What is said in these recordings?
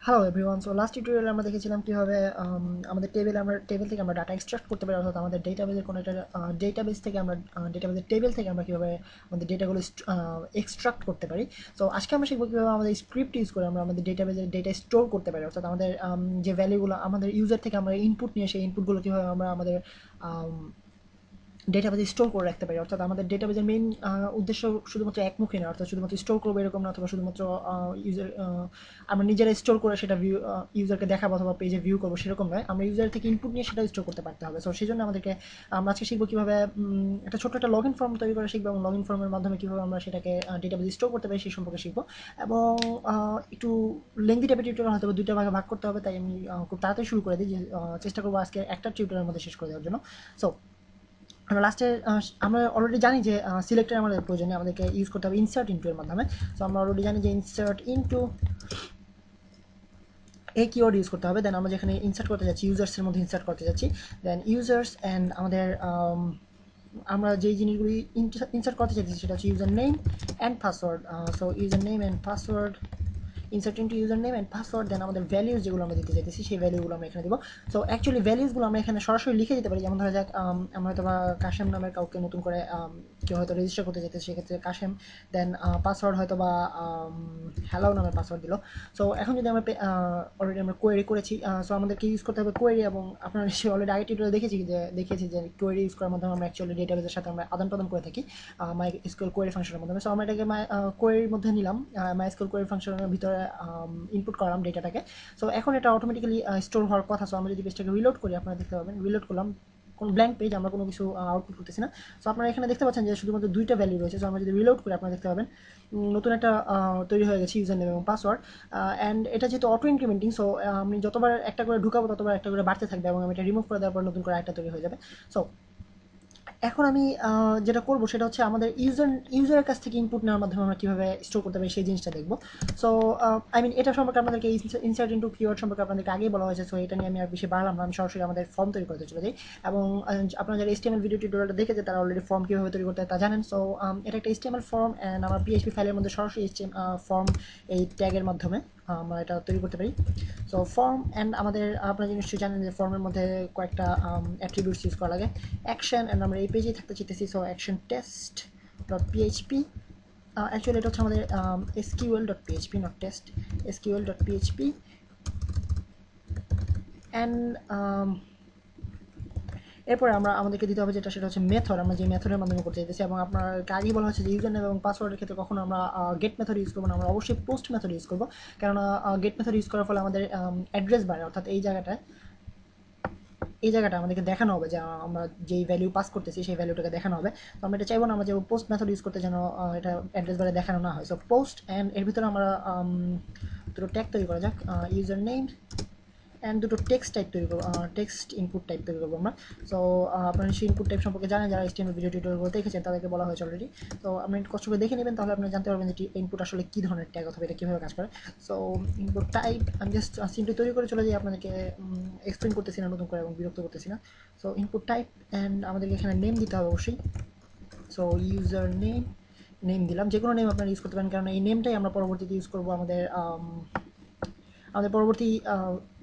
Hello everyone. So last টিউটোরিয়ালে আমরা দেখেছিলাম কীভাবে আমাদের টেবিল থেকে আমরা ডাটা এক্সট্রাক্ট করতে পারি, অর্থাৎ আমাদের ডেটাবেজের কোনো একটা ডেটাবেস থেকে আমরা ডেটাবেজের টেবিল থেকে আমরা কীভাবে আমাদের ডেটাগুলো এক্সট্রাক্ট করতে পারি। সো আজকে আমরা শিখবো কীভাবে আমাদের স্ক্রিপ্ট ইউজ করে আমরা আমাদের ডেটাবেজের ডেটা স্টোর করতে পারি, অর্থাৎ আমাদের যে ভ্যালুগুলো আমাদের ইউজার থেকে আমরা ইনপুট নিয়ে সেই ইনপুটগুলো কীভাবে আমরা আমাদের ডেটাবেজে স্টোর করে রাখতে পারি। অর্থাৎ আমাদের ডেটাবেজের মেইন উদ্দেশ্য শুধুমাত্র একমুখী না, অর্থাৎ শুধুমাত্র স্টোর করবো এরকম না, অথবা শুধুমাত্র ইউজার আমরা নিজেরা স্টোর করে সেটা ইউজারকে দেখাবো অথবা পেজে ভিউ করবো সেরকম নয়। আমরা ইউজার থেকে ইনপুট নিয়ে সেটা স্টোর করতে পারতে হবে। সো সেই জন্য আমাদেরকে আমরা আজকে শিখবো কীভাবে একটা ছোট্ট একটা লগ ইন ফর্ম তৈরি করে শিখবো, এবং লগ ইন ফর্মের মাধ্যমে কীভাবে আমরা সেটাকে ডেটাবেজে স্টোর করতে পারি সেই সম্পর্কে শিখবো। এবং একটু লেন্দি টাইপের টিউটোরিয়াল হয়তো দুইটা ভাগে ভাগ করতে হবে, তাই আমি খুব তাড়াতাড়ি শুরু করে দিই, যে চেষ্টা করবো আজকে একটা টিউটোরিয়ালের মধ্যে শেষ করে দেওয়ার জন্য। সো আমরা লাস্টে আমরা অলরেডি জানি যে সিলেক্টের আমাদের প্রয়োজনে আমাদেরকে ইউজ করতে হবে ইনসার্ট ইনটু এর মাধ্যমে। সো আমরা অলরেডি জানি যে ইনসার্ট ইনটু এই কিওয়ার্ড ইউজ করতে হবে। দেন আমরা যেখানে ইনসার্ট করতে যাচ্ছি, ইউজার্সের মধ্যে ইনসার্ট করতে যাচ্ছি, দেন ইউজার্স অ্যান্ড আমাদের আমরা যেই জিনিসগুলি ইনসার্ট করতে চাইছি সেটা হচ্ছে user name and password. So user name and password, insert into user name and password. Then আমাদের ভ্যালিউজ যেগুলো আমরা দিতে চাইতেছি সেই ভ্যালুগুলো আমরা এখানে দেবো। সো অ্যাকচুয়ালি ভ্যালিউসগুলো আমরা এখানে সরাসরি লিখে দিতে পারি। যেমন ধরা যাক আমরা হয়তো বা কাশেম নামের কাউকে নতুন করে কেউ হয়তো রেজিস্টার করতে চাইতেছে, সেক্ষেত্রে কাশেম, দেন পাসওয়ার্ড হয়তো বা হ্যালো নামের পাসওয়ার্ড দিল। সো এখন যদি আমরা অলরেডি আমরা কোয়েরি করেছি, সো আমাদেরকে ইউজ করতে হবে কোয়েরি। এবং আপনারা নিশ্চয়ই অলরেডি আগে টিউটোরিয়ালে দেখেছি যে কোয়েরি ইউজ করার মাধ্যমে আমরা অ্যাকচুয়ালি ডেটাবেজের সাথে আমরা আদান প্রদান করে থাকি মাই এসকিউএল কোয়েরি ফাংশনের মাধ্যমে। সো আমরা এটাকে কোয়েরির মধ্যে নিলাম, মাই এসকিউএল কোয়েরি ফাংশনের ভিতরে ইনপুট করলাম ডেটাটাকে। সো এখন এটা অটোমেটিক্যালি স্টোর হওয়ার কথা। সো আমরা যদি পেজটাকে রিলোড করি, আপনারা দেখতে পাবেন রিলোড করলাম, কোনো ব্ল্যাঙ্ক পেজ, আমরা কোনো কিছু আউটপুট করতেছি না। সো আপনারা এখানে দেখতে পাচ্ছেন যে শুধুমাত্র দুইটা ভ্যালু রয়েছে। সো আমরা যদি রিলোড করি, আপনারা দেখতে পাবেন নতুন একটা তৈরি হয়ে গেছে ইউজার নেম এবং পাসওয়ার্ড। অ্যান্ড এটা যেহেতু অটো ইনক্রিমেন্টিং, সো আমি যতবার একটা করে ঢুকাবো ততবার একটা করে বাড়তে থাকবে, এবং আমি এটা রিমুভ করে দেওয়ার পর নতুন করে একটা তৈরি হয়ে যাবে। সো এখন আমি যেটা করবো সেটা হচ্ছে আমাদের ইউজারের কাছ থেকে ইনপুট নেওয়ার মাধ্যমে আমরা কীভাবে স্টোর করতে পারি সেই জিনিসটা দেখবো। সো আই মিন এটা সম্পর্কে আপনাদেরকে ইনসার্ট ইনটু কিওয়ার্ড সম্পর্কে আপনাদেরকে আগেই বলা হয়েছে। সো এটা নিয়ে আমি আর বেশি বাড়লাম না, আমি সরাসরি আমাদের ফর্ম তৈরি করতে চলে যাই। এবং আপনারা যারা HTML ভিডিও টিউটোরিয়ালটা দেখেছে তারা অলরেডি ফর্ম কীভাবে তৈরি করতে হয় তা জানেন। সো এটা একটা HTML ফর্ম, অ্যান্ড আমার PHP ফাইলের মধ্যে সরাসরি ফর্ম এই ট্যাগের মাধ্যমে আমরা এটা তৈরি করতে পারি। সো ফর্ম অ্যান্ড আমাদের আপনারা নিশ্চয়ই জানেন যে ফর্মের মধ্যে কয়েকটা অ্যাট্রিবিউটস ইউজ করা লাগে। অ্যাকশন, অ্যান্ড আমরা এই পেজেই থাকতে চাইতেছি। So action test dot PHP, actually এটা হচ্ছে আমাদের SQL dot PHP, not test, SQL dot PHP. And এরপরে আমাদেরকে দিতে হবে যেটা, সেটা হচ্ছে মেথড, আমরা যে মেথডের মাধ্যমে করতে চাইতেছি। এবং আপনার আগেই বলা হচ্ছে যে ইউজার নেম এবং পাসওয়ার্ডের ক্ষেত্রে কখনো আমরা গেট মেথড ইউজ করবো না, আমরা অবশ্যই পোস্ট মেথড ইউজ করবো। কেননা গেট মেথড ইউজ করার ফলে আমাদের অ্যাড্রেস বাড়ে, অর্থাৎ এই জায়গাটা আমাদেরকে দেখানো হবে যে আমরা যেই ভ্যালু পাস করতেছি সেই ভ্যালুটাকে দেখানো হবে। তো আমরা এটা চাইবো না, আমরা যে পোস্ট মেথড ইউজ করতে যেন এটা অ্যাড্রেস বারে দেখানো না হয়। সো পোস্ট, অ্যান্ড এর ভিতরে আমরা দুটো ট্যাগ তৈরি করা যাক, ইউজার নেম অ্যান্ড দুটো টেক্সট টাইপ তৈরি করবো, টেক্সট ইনপুট টাইপ তৈরি করবো আমরা। সো আপনারা নিশ্চয়ই ইনপুট টাইপ সম্পর্কে জানেন, যারা HTML ভিডিও টিউটোরিয়াল দেখেছেন তাদেরকে বলা হয়েছে অলরেডি। তো আপনি একটু কষ্ট করে দেখে নেবেন, তাহলে আপনি জানতে পারবেন যে ইনপুট আসলে কী ধরনের ট্যাগ অথবা এটা কীভাবে কাজ করে। সো ইনপুট টাইপ আমি জাস্ট সিম্পলি তৈরি করে চলে যাই, আপনাদেরকে এক্সপ্লেন করতেছি না নতুন করে এবং বিরক্ত করতেছি না। সো ইনপুট টাইপ, অ্যান্ড আমাদেরকে এখানে নেম দিতে হবে অবশ্যই। সো ইউজার নেম দিলাম, যে কোনো নেম আপনারা ইউজ করতে পারেন, কারণ এই নেমটাই আমরা পরবর্তীতে ইউজ করবো আমাদের পরবর্তী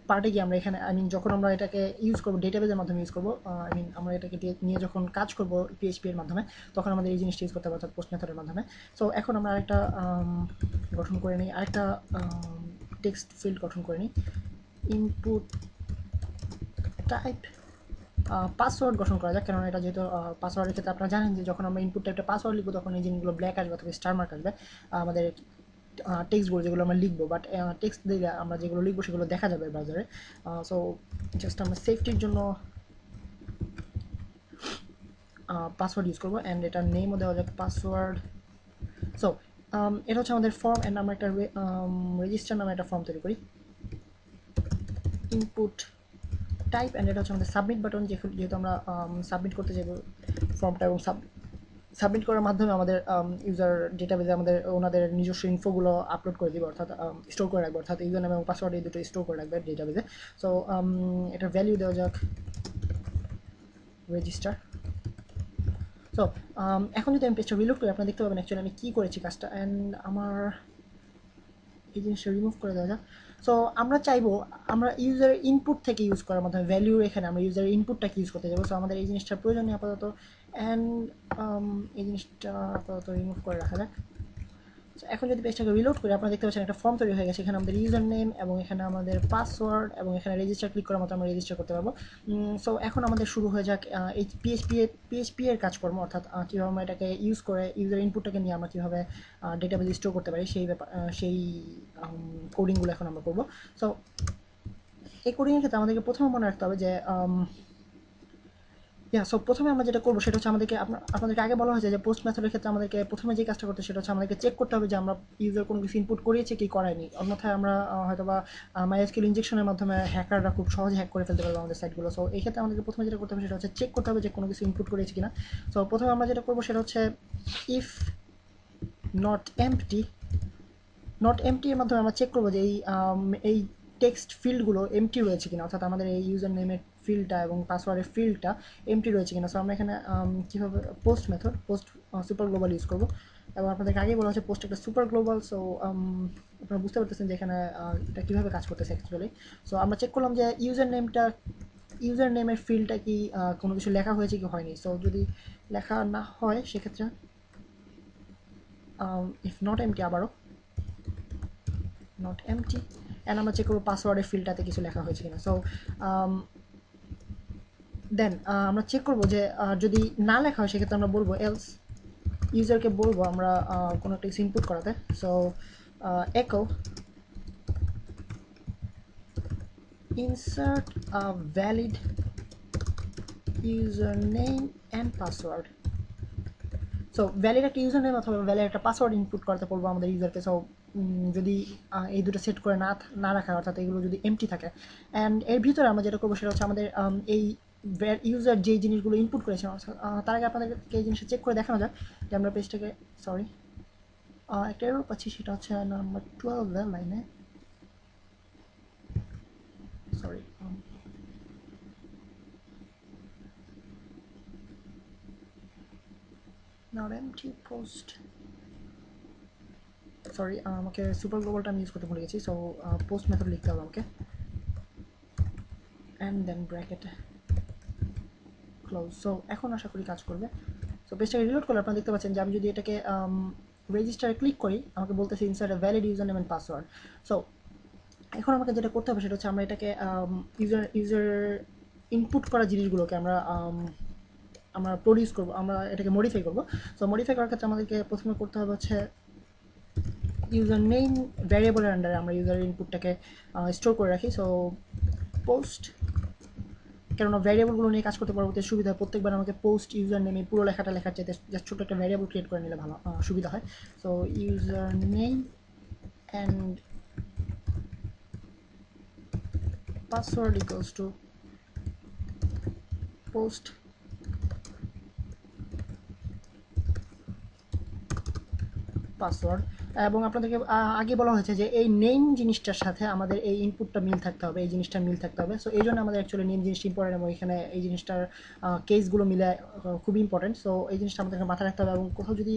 পার্টে গিয়ে। আমরা এখানে আই মিন যখন আমরা এটাকে ইউজ করবো ডেটাবেজের মাধ্যমে ইউজ করবো, আই মিন আমরা এটাকে নিয়ে যখন কাজ করবো PHP এর মাধ্যমে, তখন আমাদের এই জিনিসটা ইউজ করতে হবে, অর্থাৎ পোস্ট মেথডের মাধ্যমে। সো এখন আমরা আরেকটা গঠন করে নিই, আরেকটা টেক্সট ফিল্ড গঠন করে নিই, ইনপুট টাইপ পাসওয়ার্ড গঠন করা যাক। কেননা এটা যেহেতু পাসওয়ার্ডের ক্ষেত্রে আপনারা জানেন যে যখন আমরা ইনপুট টাইপটা পাসওয়ার্ড লিখবো তখন এই জিনিসগুলো ব্ল্যাক আসবে অথবা স্টার মার্ক আসবে আমাদের টেক্সটগুলো যেগুলো আমরা লিখবো। বাট টেক্সট দিলে আমরা যেগুলো লিখবো সেগুলো দেখা যাবে ব্রাউজারে। সো জাস্ট আমরা সেফটির জন্য পাসওয়ার্ড ইউজ করবো, অ্যান্ড এটার নেমও দেওয়া যাক পাসওয়ার্ড। সো এটা হচ্ছে আমাদের ফর্ম, অ্যান্ড আমরা একটা রেজিস্টার নামে একটা ফর্ম তৈরি করি, ইনপুট টাইপ, অ্যান্ড এটা হচ্ছে আমাদের সাবমিট বাটন, যেহেতু আমরা সাবমিট করতে চাইবো ফর্মটা, এবং সাবমিট করার মাধ্যমে আমাদের ইউজার ডেটাবেজে আমাদের ওনাদের নিজস্ব ইনফোগুলো আপলোড করে দিব, অর্থাৎ স্টোর করে রাখবে, অর্থাৎ ইউজার নাম এবং পাসওয়ার্ড এই দুটো স্টোর করে রাখবে ডেটাবেজে। সো এটার ভ্যালু দেওয়া যাক রেজিস্টার। সো এখন যদি আমি পেজটা রিলোড করি, আপনারা দেখতে পাবেন অ্যাকচুয়ালি আমি কী করেছি কাজটা। অ্যান্ড আমার এই জিনিসটা রিমুভ করে দেওয়া যাক। সো আমরা চাইবো আমরা ইউজারের ইনপুট থেকে ইউজ করার মাধ্যমে ভ্যালু এখানে আমরা ইউজারের ইনপুটটাকে ইউজ করতে যাবো। সো আমাদের এই জিনিসটার প্রয়োজন নেই আপাতত, অ্যান্ড এই জিনিসটা আপাতত রিমুভ করে রাখা যাক। এখন যদি পেজটাকে রিলোড করি আপনারা দেখতে পাচ্ছেন একটা ফর্ম তৈরি হয়ে গেছে। এখানে আমাদের ইউজার নেম এবং এখানে আমাদের পাসওয়ার্ড এবং এখানে রেজিস্টার ক্লিক করার মতো আমরা রেজিস্টার করতে পারবো। সো এখন আমাদের শুরু হয়ে যাক এই পিএইচপি এর কাজকর্ম, অর্থাৎ কীভাবে আমরা এটাকে ইউজ করে ইউজার ইনপুটটাকে নিয়ে আমরা কীভাবে ডেটাবেজ স্টোর করতে পারি সেই ব্যাপার, সেই কোডিংগুলো এখন আমরা করবো। সো এই কোডিংয়ের ক্ষেত্রে আমাদেরকে প্রথমে মনে রাখতে হবে যে সো প্রথমে আমরা যেটা করবো সেটা হচ্ছে আপনাদেরকে আগে বলা হয়েছে যে পোস্ট মেথডের ক্ষেত্রে আমাদেরকে প্রথমে যে কাজটা করতে সেটা হচ্ছে আমাদেরকে চেক করতে হবে যে আমরা ইউজার কোনো কিছু ইনপুট করিয়েছে কি করায়নি, অন্যথায় আমরা হয়তো বা মাইএসকিউএল ইনজেকশনের মাধ্যমে হ্যাকাররা খুব সহজে হ্যাক করে ফেলতে পারবে আমাদের সাইটগুলো। সো এই ক্ষেত্রে আমাদেরকে প্রথমে যেটা করতে হবে সেটা হচ্ছে চেক করতে হবে যে কোনো কিছু ইনপুট করিয়েছে কিনা। সো প্রথমে আমরা যেটা করবো সেটা হচ্ছে ইফ নট এমটি এর মাধ্যমে আমরা চেক করবো যে এই টেক্সট ফিল্ডগুলো এমটি রয়েছে কিনা, অর্থাৎ আমাদের এই ইউজার নেমের ফিল্ডটা এবং পাসওয়ার্ডের ফিল্ডটা এমটি রয়েছে কিনা। সো আমরা এখানে কীভাবে post method post super global use করবো, এবং আপনাদেরকে আগেই বলা হচ্ছে পোস্ট একটা সুপার গ্লোবাল। সো আপনারা বুঝতে পারতেছেন যে এখানে এটা কীভাবে কাজ করতেছে অ্যাকচুয়ালি। সো আমরা চেক করলাম যে ইউজার নেমের ফিল্ডটা কি কোনো কিছু লেখা হয়েছে কি হয়নি। সো যদি লেখা না হয় সেক্ষেত্রে ইফ নট এমটি, আবারও নট এমটি, অ্যান্ড আমরা চেক করবো পাসওয়ার্ডের ফিল্ডটাতে কিছু লেখা হয়েছে কিনা। সো দেন আমরা চেক করবো যে যদি না লেখা হয় সেক্ষেত্রে আমরা বলবো এলস, ইউজারকে বলবো আমরা কোনো একটা কিছু ইনপুট করাতে। So echo insert a valid username and password. So valid একটা ইউজার নেম অথবা ভ্যালিড একটা পাসওয়ার্ড ইনপুট করতে বলবো আমাদের ইউজারকে। সো যদি এই দুটো সেট করে না রাখা, অর্থাৎ এগুলো যদি এমটি থাকে, অ্যান্ড এর ভিতরে আমরা যেটা করবো সেটা হচ্ছে আমাদের এই ইউজার যেই জিনিসগুলো ইনপুট করেছে তার আগে আপনাদেরকে এই জিনিসটা চেক করে দেখানো যায় যে আমরা পেজটাকে একটা এরর পাচ্ছি, সেটা হচ্ছে নাম্বার 12 লাইনে, sorry not empty post, sorry আমাকে সুপার গ্লোবালটা আমি ইউজ করতে ভুলে গেছি। সো পোস্ট মেথড লিখতে হবে আমাকে, and then bracket close. So এখন আশা করি কাজ করবে। সো পেজটাকে রিলোড করলে আপনারা দেখতে পাচ্ছেন যে আমি যদি এটাকে রেজিস্টারে ক্লিক করি আমাকে বলতেছে insert a valid user name and password. So এখন আমাকে যেটা করতে হবে সেটা হচ্ছে আমরা এটাকে ইউজার ইনপুট করা জিনিসগুলোকে আমরা প্রডিউস করবো, আমরা এটাকে মডিফাই করবো। সো মডিফাই করার ক্ষেত্রে আমাদেরকে প্রথমে করতে হবে হচ্ছে ইউজার নেম ভ্যারিয়েবলের আন্ডারে আমরা ইউজারের ইনপুটটাকে স্টোর করে রাখি। সো পোস্ট, কেননা ভ্যারিয়েবলগুলো নিয়ে কাজ করতে পরবর্তী সুবিধা হয়, প্রত্যেকবার আমাকে পোস্ট ইউজার নেমে পুরো লেখাটা লেখার চাইতে জাস্ট ছোটো একটা ভ্যারিয়েবল ক্রিয়েট করে নিলে ভালো সুবিধা হয়। So user name and password equals to post password. এবং আপনাদেরকে আগে বলা হয়েছে যে এই নেম জিনিসটার সাথে আমাদের এই ইনপুটটা মিল থাকতে হবে, এই জিনিসটা মিল থাকতে হবে। সো এই জন্য আমাদের অ্যাকচুয়ালি নেম জিনিসটা ইম্পর্টেন্ট, এবং এখানে এই জিনিসটার কেসগুলো মিলে খুব ইম্পর্টেন্ট। সো এই জিনিসটা আমাদেরকে মাথায় রাখতে হবে, এবং কোথাও যদি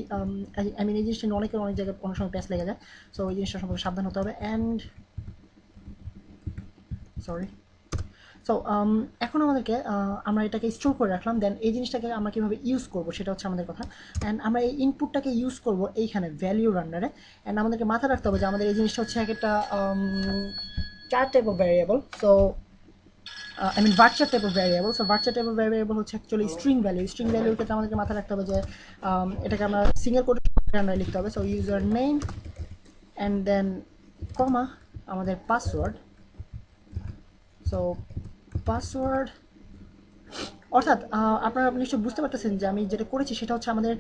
এই জিনিসটা নিয়ে অনেক জায়গায় অনেক সময় প্যাচ লেগে যায়। সো এই জিনিসটা সম্পর্কে সাবধান হতে হবে। অ্যান্ড সরি, সো এখন আমাদেরকে আমরা এটাকে স্টোর করে রাখলাম, দেন এই জিনিসটাকে আমরা কীভাবে ইউজ করবো সেটা হচ্ছে আমাদের কথা। অ্যান্ড আমরা এই ইনপুটটাকে ইউজ করবো এইখানে ভ্যালিউর আন্ডারে। অ্যান্ড আমাদেরকে মাথায় রাখতে হবে যে আমাদের এই জিনিসটা হচ্ছে একটা 4 type of variable. So I mean virtual type of variable. So virtual type of variable হচ্ছে অ্যাকচুয়ালি স্ট্রিং ভ্যালিউর ক্ষেত্রে আমাদেরকে মাথায় রাখতে হবে যে এটাকে আমরা সিঙ্গেল কোটেশনের আন্ডারে লিখতে হবে। So user name and then comma আমাদের পাসওয়ার্ড। সো পাসওয়ার্ড, অর্থাৎ আপনারা নিশ্চয়ই বুঝতে পারতেছেন যে আমি যেটা করেছি সেটা হচ্ছে আমাদের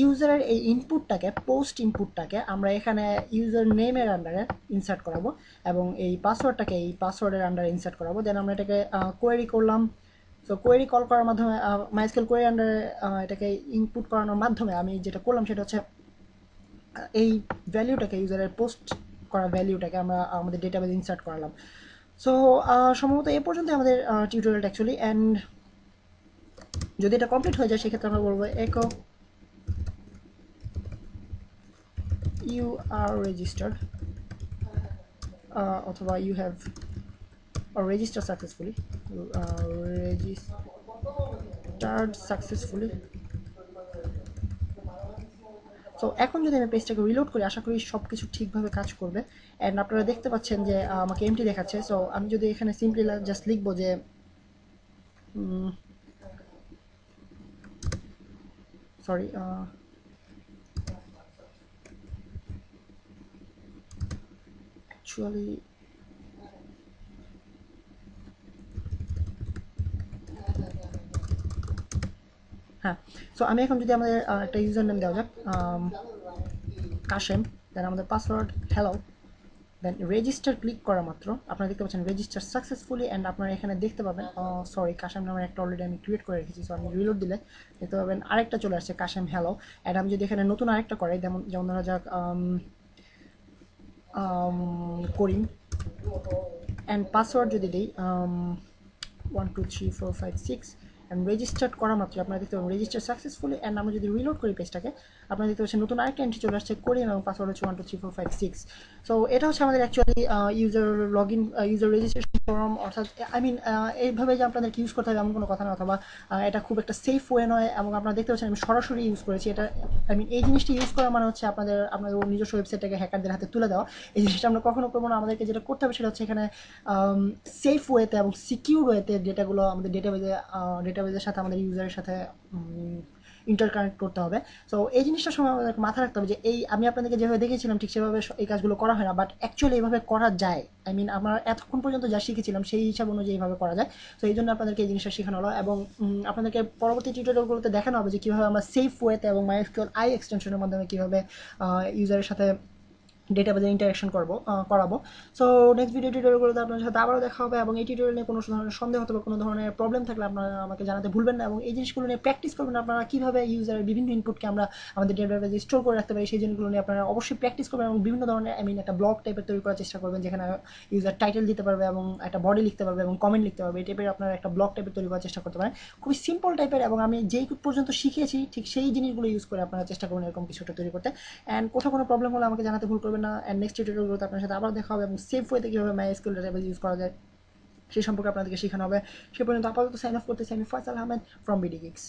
ইউজারের এই পোস্ট ইনপুটটাকে আমরা এখানে ইউজার নেমের আন্ডারে ইনসার্ট করাবো, এবং এই পাসওয়ার্ডটাকে এই পাসওয়ার্ডের আন্ডারে ইনসার্ট করাবো। দেন আমরা এটাকে কোয়েরি করলাম। সো কোয়েরি কল করার মাধ্যমে মাইস্কেল কোয়েরি আন্ডারে এটাকে ইনপুট করানোর মাধ্যমে আমি যেটা করলাম সেটা হচ্ছে এই ভ্যালিউটাকে ইউজারের পোস্ট করা ভ্যালিউটাকে আমরা আমাদের ডেটাবেজে ইনসার্ট করালাম। সো সম্ভবত এ পর্যন্ত আমাদের টিউটোরিয়ালটা অ্যাকচুয়ালি। অ্যান্ড যদি এটা কমপ্লিট হয়ে যায় সেক্ষেত্রে আমরা বলবো echo you are registered, অথবা you have register successfully, registered successfully. So এখন যদি আমি পেজটাকে রিলোড করি, আশা করি সব কিছু ঠিকভাবে কাজ করবে। অ্যান্ড আপনারা দেখতে পাচ্ছেন যে আমাকে এমটি দেখাচ্ছে। সো আমি যদি এখানে সিম্পলি জাস্ট লিখবো যে সরি অ্যাকচুয়ালি হ্যাঁ, সো আমি এখন যদি আমাদের একটা ইউজার নেম দেওয়া যাক কাশেম, দেন আমাদের পাসওয়ার্ড হ্যালো, দেন রেজিস্টার ক্লিক করা মাত্র আপনারা দেখতে পাচ্ছেন রেজিস্টার সাকসেসফুলি। অ্যান্ড আপনারা এখানে দেখতে পাবেন সরি কাশেম নামের একটা অলরেডি আমি ক্রিয়েট করে রেখেছি। সো আমি রিলোড দিলে দেখতে পাবেন আরেকটা চলে আসছে কাশেম হ্যালো। অ্যান্ড আমি যদি এখানে নতুন আরেকটা করাই, যেমন ধরা যাক করিম, অ্যান্ড পাসওয়ার্ড যদি দিই 1 2 3 4 5 6 অ্যান্ড রেজিস্টার্ড করা মাত্র আপনারা দেখতে পাবেন রেজিস্টার সাকসেসফুলি। অ্যান্ড আমরা যদি রিলোড করি পেজটাকে, আপনারা দেখতে পাচ্ছেন নতুন আরেকটা এন্ট্রি চলে আসছে করিম এবং পাসওয়ার্ড হচ্ছে 1 2 3 4 5 6। সো এটা হচ্ছে আমাদের actually user log in user registration form. অর্থাৎ আই মিন এইভাবে যে আপনাদেরকে ইউজ করতে হবে এমন কোনো কথা না, অথবা এটা খুব একটা সেফ ওয়ে নয়। এবং আপনারা দেখতে পাচ্ছেন আমি সরাসরি ইউজ করেছি এটা। আই মিন এই জিনিসটি ইউজ করা মানে হচ্ছে আপনাদের নিজস্ব ওয়েবসাইটটাকে হ্যাকারদের হাতে তুলে দেওয়া। এই জিনিসটা আমরা কখনো করবো না। আমাদেরকে যেটা করতে হবে সেটা হচ্ছে এখানে সেফ ওয়েতে এবং সিকিউর ওয়েতে ডেটাগুলো আমাদের ডেটাবেজের সাথে আমাদের ইউজারের সাথে ইন্টারকানেক্ট করতে হবে। সো এই জিনিসটার সময় আমাদের মাথায় রাখতে হবে যে এই আমি আপনাদেরকে যেভাবে দেখেছিলাম ঠিক সেভাবে এই কাজগুলো করা হয় না, বাট অ্যাকচুয়ালি এইভাবে করা যায়। আই মিন আমরা এতক্ষণ পর্যন্ত যা শিখেছিলাম সেই হিসাব অনুযায়ী এইভাবে করা যায়। তো এই জন্য আপনাদেরকে এই জিনিসটা শেখানো হলো এবং আপনাদেরকে পরবর্তী টিউটোরিয়ালগুলোতে দেখানো হবে যে কীভাবে আমরা সেফ ওয়েতে এবং মাইএসকিউএল আই এক্সটেনশনের মাধ্যমে কীভাবে ইউজারের সাথে ডেটাবেজে ইন্টারাকশন করাবো। সো নেক্সট ভিডিও টিউটোরিয়ালগুলোতে আপনার সাথে আবারও দেখা হবে। এবং এই টিউটোরিয়াল নিয়ে কোনো ধরনের সন্দেহ অথবা কোনো ধরনের প্রবলেম থাকলে আপনারা আমাকে জানাতে ভুলবেন না। এবং এই জিনিসগুলো নিয়ে প্র্যাকটিস করবেন আপনারা কীভাবে ইউজারের বিভিন্ন ইনপুটকে আমরা আমাদের ডেটাবেজে স্টোর করে রাখতে পারি, সেই জিনিসগুলো নিয়ে আপনারা অবশ্যই প্র্যাকটিস করবেন। এবং বিভিন্ন ধরনের আই মিন একটা ব্লগ টাইপের তৈরি করার চেষ্টা করবেন যেখানে ইউজার টাইটেল দিতে পারবে এবং একটা বডি লিখতে পারবে এবং কমেন্ট লিখতে পারবে। এই টাইপের আপনারা একটা ব্লগ টাইপের তৈরি করার চেষ্টা করতে পারেন, খুবই সিম্পল টাইপের। এবং আমি যেই পর্যন্ত শিখিয়েছি ঠিক সেই জিনিসগুলো ইউজ করে আপনারা চেষ্টা করবেন এরকম কিছুটা তৈরি করতে। অ্যান্ড কোথাও কোনো প্রবলেম হলে আমাকে জানাতে ভুল করবেন না। অ্যান্ড নেক্সট টিউটোরিয়ালগুলোতে আপনার সাথে আবার দেখা হবে এবং সেফ ওয়েতে কীভাবে মাইএসকিউএল ডেটাবেজ ইউজ করা যায় সেই সম্পর্কে আপনাদেরকে শেখানো হবে। সে পর্যন্ত আপাতত সাইন অফ করতেছি আমি Faisal Ahmed from BD gigs.